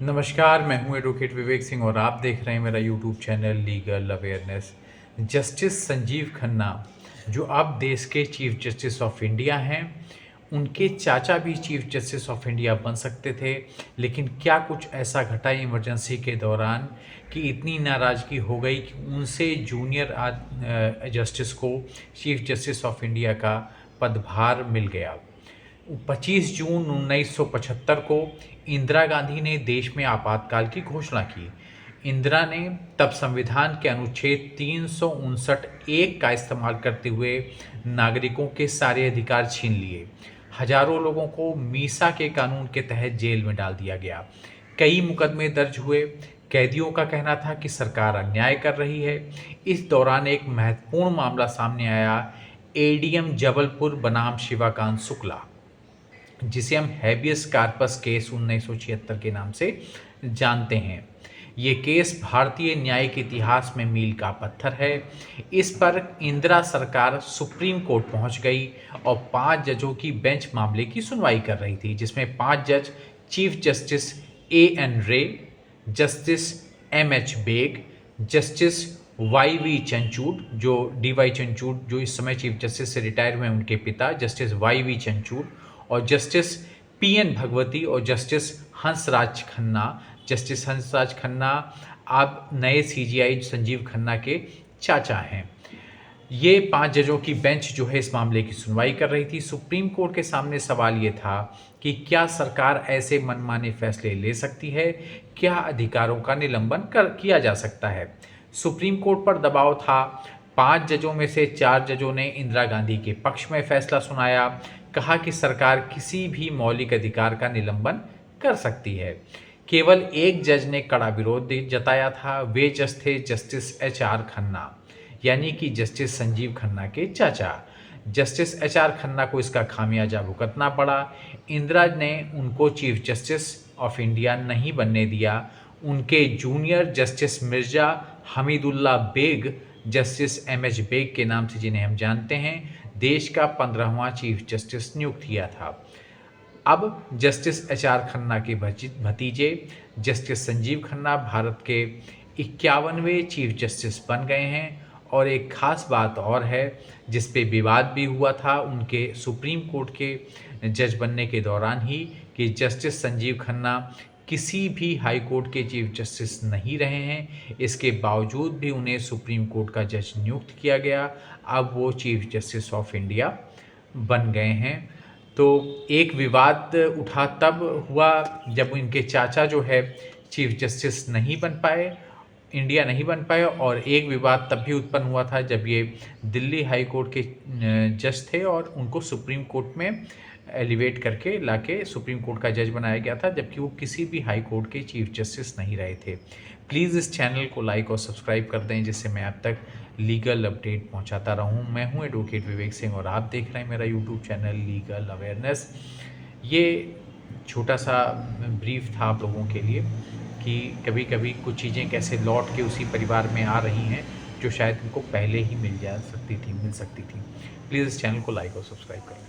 नमस्कार, मैं हूं एडवोकेट विवेक सिंह और आप देख रहे हैं मेरा YouTube channel legal awareness. Justice Sanjeev Khanna, जो अब देश के चीफ जस्टिस ऑफ इंडिया हैं, उनके चाचा भी चीफ जस्टिस ऑफ इंडिया बन सकते थे। लेकिन क्या कुछ ऐसा घटा इमरजेंसी के दौरान कि इतनी नाराज़गी हो गई कि उनसे जूनियर जस्टिस को चीफ जस्टिस ऑफ इंडिया का पदभार मिल गया। 25 जून 1975 को इंदिरा गांधी ने देश में आपातकाल की घोषणा की। इंदिरा ने तब संविधान के अनुच्छेद 359(1) का इस्तेमाल करते हुए नागरिकों के सारे अधिकार छीन लिए। हजारों लोगों को मीसा के कानून के तहत जेल में डाल दिया गया। कई मुकदमे दर्ज हुए। कैदियों का कहना था कि सरकार अन्याय कर रही है। इस दौरान एक महत्वपूर्ण मामला सामने आया। एडीएम जबलपुर बनाम शिवाकांत शुक्ला, जिसे हम हैबियस कार्पस केस 1976 के नाम से जानते हैं। ये केस भारतीय न्यायिक इतिहास में मील का पत्थर है। इस पर इंदिरा सरकार सुप्रीम कोर्ट पहुंच गई और 5 जजों की बेंच मामले की सुनवाई कर रही थी, जिसमें 5 जज chief justice A N Ray, justice MH Beg, justice Y V Chandrachud, जो डीवाई चंचूड़ जो इस समय चीफ जस्टिस से रिटायर हुए हैं, उनके पिता जस्टिस वाईवी चंचूड़, और जस्टिस पीएन भगवती और जस्टिस हंसराज खन्ना। जस्टिस हंसराज खन्ना अब नए सीजीआई संजीव खन्ना के चाचा हैं। ये 5 जजों की बेंच जो है इस मामले की सुनवाई कर रही थी। सुप्रीम कोर्ट के सामने सवाल ये था कि क्या सरकार ऐसे मनमाने फैसले ले सकती है? क्या अधिकारों का निलंबन किया जा सकता है? सुप्रीम कोर्ट पर दबाव था। 5 जजों में से 4 जजों ने इंदिरा गांधी के पक्ष में फैसला सुनाया। कहा कि सरकार किसी भी मौलिक अधिकार का निलंबन कर सकती है। केवल एक जज ने कड़ा विरोध जताया था। वे जज थे जस्टिस एचआर खन्ना, यानी कि जस्टिस संजीव खन्ना के चाचा। जस्टिस एचआर खन्ना को इसका खामियाजा भुगतना पड़ा। इंदिरा ने उनको चीफ जस्टिस ऑफ इंडिया नहीं बनने दिया। उनके junior justice Mirza Hamidullah Beg, justice MH Beg के नाम से जिन्हें हम जानते हैं, देश का 15वां चीफ जस्टिस नियुक्त किया था। अब जस्टिस एचआर खन्ना के भतीजे जस्टिस संजीव खन्ना भारत के 51वें चीफ जस्टिस बन गए हैं। और एक ख़ास बात और है जिस पे विवाद भी हुआ था उनके सुप्रीम कोर्ट के जज बनने के दौरान ही, कि जस्टिस संजीव खन्ना किसी भी हाई कोर्ट के चीफ जस्टिस नहीं रहे हैं। इसके बावजूद भी उन्हें सुप्रीम कोर्ट का जज नियुक्त किया गया। अब वो चीफ जस्टिस ऑफ इंडिया बन गए हैं। तो एक विवाद उठा तब हुआ जब इनके चाचा जो है चीफ जस्टिस नहीं बन पाए, इंडिया नहीं बन पाए। और एक विवाद तब भी उत्पन्न हुआ था जब ये दिल्ली हाई कोर्ट के जज थे और उनको सुप्रीम कोर्ट में एलिवेट करके लाके सुप्रीम कोर्ट का जज बनाया गया था, जबकि वो किसी भी हाई कोर्ट के चीफ जस्टिस नहीं रहे थे। प्लीज़ इस चैनल को लाइक और सब्सक्राइब कर दें, जिससे मैं आप तक लीगल अपडेट पहुंचाता रहूं। मैं हूं एडवोकेट विवेक सिंह और आप देख रहे हैं मेरा यूट्यूब चैनल लीगल अवेयरनेस। ये छोटा सा ब्रीफ था आप लोगों के लिए कि कभी कभी कुछ चीज़ें कैसे लौट के उसी परिवार में आ रही हैं जो शायद उनको पहले ही मिल सकती थी। प्लीज़ इस चैनल को लाइक और सब्सक्राइब करें।